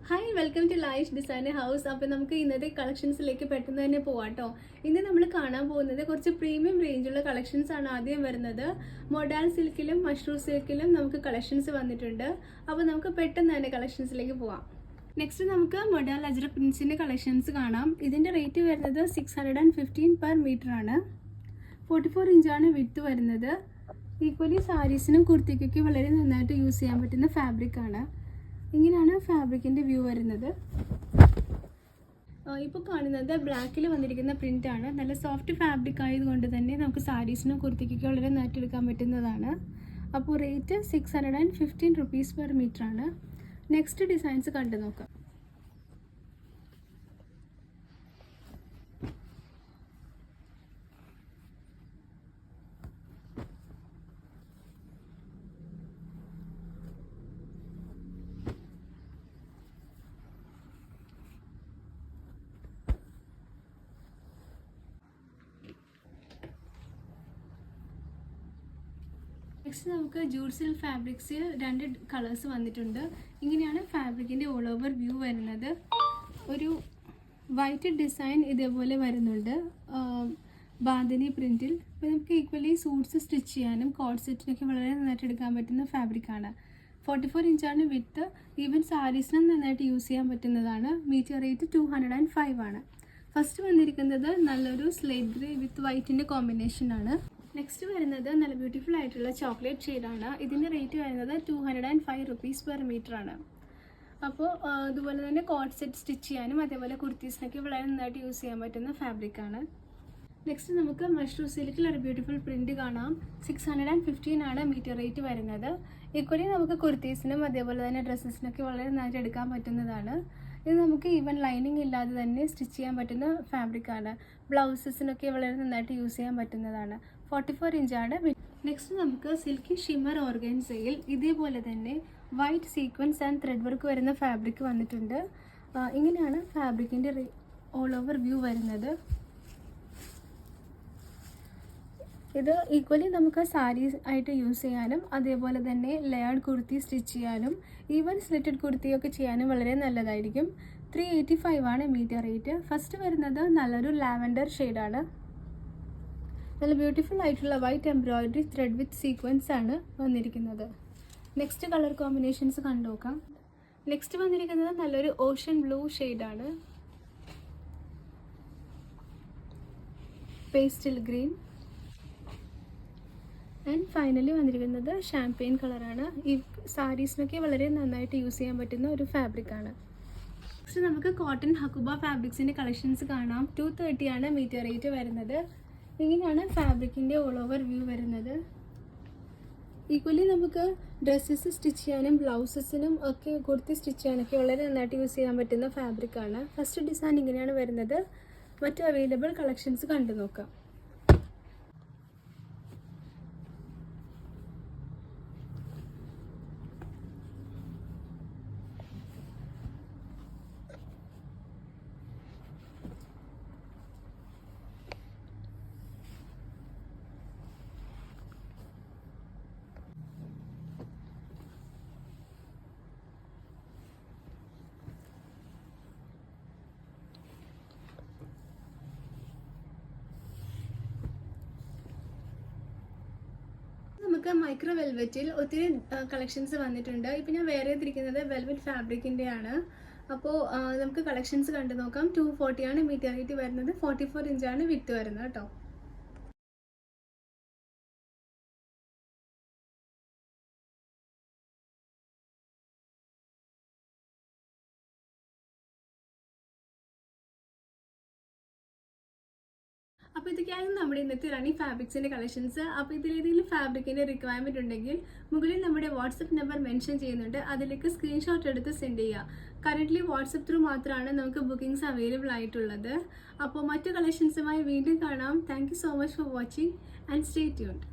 Hi, welcome to Laish designer house. അപ്പോൾ നമുക്ക് ഇന്നത്തെ കളക്ഷൻസിലേക്ക് പെട്ടെന്ന് തന്നെ പോവാം കേട്ടോ. ഇന്ന് നമ്മൾ കാണാൻ പോകുന്നത് കുറച്ച് പ്രീമിയം റേഞ്ചുള്ള കളക്ഷൻസ് ആണ് ആദ്യം വരുന്നത്. മൊഡാൽ സിൽക്കിലും മഷ്റൂം സിൽക്കിലും നമുക്ക് കളക്ഷൻസ് വന്നിട്ടുണ്ട്. അപ്പോൾ നമുക്ക് പെട്ടെന്ന് തന്നെ കളക്ഷൻസിലേക്ക് പോവാം. നെക്സ്റ്റ് നമുക്ക് മൊഡാൽ അജ്രക് പ്രിൻസിൻ്റെ കളക്ഷൻസ് കാണാം. ഇതിൻ്റെ റേറ്റ് വരുന്നത് 615 പെർ മീറ്റർ ആണ്. 44 ഇഞ്ചാണ് വിഡ്ത്ത് വരുന്നത്. ഈക്വലി സാരീസിനും കുർത്തിക്കൊക്കെ വളരെ നന്നായിട്ട് യൂസ് ചെയ്യാൻ പറ്റുന്ന ഫാബ്രിക് ആണ്. ഇങ്ങനെയാണ് ഫാബ്രിക്കിൻ്റെ വ്യൂ വരുന്നത്. ഇപ്പോൾ കാണുന്നത് ബ്ലാക്കിൽ വന്നിരിക്കുന്ന പ്രിൻ്റ് ആണ്. നല്ല സോഫ്റ്റ് ഫാബ്രിക് ആയതുകൊണ്ട് തന്നെ നമുക്ക് സാരീസിനും കുർത്തിക്കൊക്കെ വളരെ നന്നായിട്ട് എടുക്കാൻ പറ്റുന്നതാണ്. അപ്പോൾ റേറ്റ് 615 റുപ്പീസ് പെർ മീറ്റർ ആണ്. നെക്സ്റ്റ് ഡിസൈൻസ് കണ്ടു നോക്കാം. നെക്സ്റ്റ് നമുക്ക് ജൂട്ട് സിൽക്ക് ഫാബ്രിക്സിൽ 2 കളേഴ്സ് വന്നിട്ടുണ്ട്. ഇങ്ങനെയാണ് ഫാബ്രിക്കിൻ്റെ ഓൾ ഓവർ വ്യൂ വരുന്നത്. ഒരു വൈറ്റ് ഡിസൈൻ ഇതേപോലെ വരുന്നുണ്ട് ബാന്തിനി പ്രിൻറ്റിൽ. അപ്പോൾ നമുക്ക് ഈക്വലി സൂട്ട്സ് സ്റ്റിച്ച് ചെയ്യാനും കോഡ് സെറ്റിനൊക്കെ വളരെ നന്നായിട്ട് എടുക്കാൻ പറ്റുന്ന ഫാബ്രിക്കാണ്. 44 ഇഞ്ചാണ് വിത്ത്. ഈവൻ സാരീസിനും നന്നായിട്ട് യൂസ് ചെയ്യാൻ പറ്റുന്നതാണ്. മീറ്റർ റേറ്റ് 205 ആണ്. ഫസ്റ്റ് വന്നിരിക്കുന്നത് നല്ലൊരു സ്ലേറ്റ് ഗ്രേ വിത്ത് വൈറ്റിൻ്റെ കോമ്പിനേഷനാണ്. നെക്സ്റ്റ് വരുന്നത് നല്ല ബ്യൂട്ടിഫുൾ ആയിട്ടുള്ള ചോക്ലേറ്റ് ഷെയ്ഡാണ്. ഇതിൻ്റെ റേറ്റ് വരുന്നത് 205 റുപ്പീസ് പെർ മീറ്റർ ആണ്. അപ്പോൾ അതുപോലെ തന്നെ കോഡ് സെറ്റ് സ്റ്റിച്ച് ചെയ്യാനും അതേപോലെ കുർത്തീസിനൊക്കെ വളരെ നന്നായിട്ട് യൂസ് ചെയ്യാൻ പറ്റുന്ന ഫാബ്രിക്കാണ്. നെക്സ്റ്റ് നമുക്ക് മഷ്റൂം സിൽക്കിൽ ഒരു ബ്യൂട്ടിഫുൾ പ്രിൻറ്റ് കാണാം. 615 ആണ് മീറ്റർ റേറ്റ് വരുന്നത്. ഈക്വലി നമുക്ക് കുർത്തീസിനും അതേപോലെ തന്നെ ഡ്രസ്സസിനൊക്കെ വളരെ നന്നായിട്ട് എടുക്കാൻ പറ്റുന്നതാണ്. ഇത് നമുക്ക് ഈവൻ ലൈനിങ് ഇല്ലാതെ തന്നെ സ്റ്റിച്ച് ചെയ്യാൻ പറ്റുന്ന ഫാബ്രിക്കാണ്. ബ്ലൗസസിനൊക്കെ വളരെ നന്നായിട്ട് യൂസ് ചെയ്യാൻ പറ്റുന്നതാണ്. 44 ഇഞ്ചാണ്. നെക്സ്റ്റ് നമുക്ക് സിൽക്കി ഷിമ്മർ ഓർഗൻസയിൽ ഇതേപോലെ തന്നെ white sequence and thread work വരുന്ന ഫാബ്രിക് വന്നിട്ടുണ്ട്. ഇങ്ങനെയാണ് ഫാബ്രിക്കിൻ്റെ ഓൾ ഓവർ വ്യൂ വരുന്നത്. ഇത് ഈക്വലി നമുക്ക് സാരീസ് ആയിട്ട് യൂസ് ചെയ്യാനും അതേപോലെ തന്നെ ലെയർഡ് കുർത്തി സ്റ്റിച്ച് ചെയ്യാനും ഈവൻ സ്ലിറ്റഡ് കുർത്തിയൊക്കെ ചെയ്യാനും വളരെ നല്ലതായിരിക്കും. 385 ആണ് മീറ്റർ റേറ്റ്. ഫസ്റ്റ് വരുന്നത് നല്ലൊരു ലാവൻഡർ ഷെയ്ഡാണ്. നല്ല ബ്യൂട്ടിഫുൾ ആയിട്ടുള്ള വൈറ്റ് എംബ്രോയിഡറി ത്രെഡ് വിത്ത് സീക്വൻസ് ആണ് വന്നിരിക്കുന്നത്. നെക്സ്റ്റ് കളർ കോമ്പിനേഷൻസ് കണ്ടു നോക്കാം. നെക്സ്റ്റ് വന്നിരിക്കുന്നത് നല്ലൊരു ഓഷ്യൻ ബ്ലൂ ഷെയ്ഡാണ്. പേസ്റ്റൽ ഗ്രീൻ ആൻഡ് ഫൈനലി വന്നിരിക്കുന്നത് ഷാംപെയിൻ കളറാണ്. ഈ സാരീസിനൊക്കെ വളരെ നന്നായിട്ട് യൂസ് ചെയ്യാൻ പറ്റുന്ന ഒരു ഫാബ്രിക്കാണ്. നെക്സ്റ്റ് നമുക്ക് കോട്ടൺ ഹക്കുബ ഫാബ്രിക്സിൻ്റെ കളക്ഷൻസ് കാണാം. 230 ആണ് മീറ്റർ റേറ്റ് വരുന്നത്. ഇങ്ങനെയാണ് ഫാബ്രിക്കിൻ്റെ ഓൾ ഓവർ വ്യൂ വരുന്നത്. ഈക്വലി നമുക്ക് ഡ്രസ്സസ് സ്റ്റിച്ച് ചെയ്യാനും ബ്ലൗസസിനും ഒക്കെ കുർത്തി സ്റ്റിച്ച് ചെയ്യാനൊക്കെ വളരെ നന്നായിട്ട് യൂസ് ചെയ്യാൻ പറ്റുന്ന ഫാബ്രിക്കാണ്. ഫസ്റ്റ് ഡിസൈൻ ഇങ്ങനെയാണ് വരുന്നത്. മറ്റ് അവൈലബിൾ കളക്ഷൻസ് കണ്ടു നോക്കാം. നമുക്ക് മൈക്രോ വെൽവെറ്റിൽ ഒത്തിരി കളക്ഷൻസ് വന്നിട്ടുണ്ട്. ഇപ്പം ഞാൻ വേറെ തിരിക്കുന്നത് വെൽവെറ്റ് ഫാബ്രിക്കിൻ്റെ ആണ്. അപ്പോൾ നമുക്ക് കളക്ഷൻസ് കണ്ടു നോക്കാം. 240 ആണ് മീറ്റർ റേറ്റ് വരുന്നത്. 44 ഇഞ്ചാണ് വിഡ്ത്ത് വരുന്നത് കേട്ടോ. അപ്പോൾ ഇതൊക്കെയായിരുന്നു നമ്മുടെ ഇന്നത്തെ റാണി ഫാബ്രിക്സിൻ്റെ കളക്ഷൻസ്. അപ്പോൾ ഇതിലേതെങ്കിലും ഫാബ്രിക്കിൻ്റെ റിക്വയർമെൻറ്റ് ഉണ്ടെങ്കിൽ മുകളിൽ നമ്മുടെ വാട്സപ്പ് നമ്പർ മെൻഷൻ ചെയ്യുന്നുണ്ട്. അതിലേക്ക് സ്ക്രീൻഷോട്ട് എടുത്ത് സെൻഡ് ചെയ്യുക. കറൻ്റ്ലി വാട്സപ്പ് ത്രൂ മാത്രമാണ് നമുക്ക് ബുക്കിംഗ്സ് അവൈലബിൾ ആയിട്ടുള്ളത്. അപ്പോൾ മറ്റു കളക്ഷൻസുമായി വീണ്ടും കാണാം. Thank you so much for watching and stay tuned.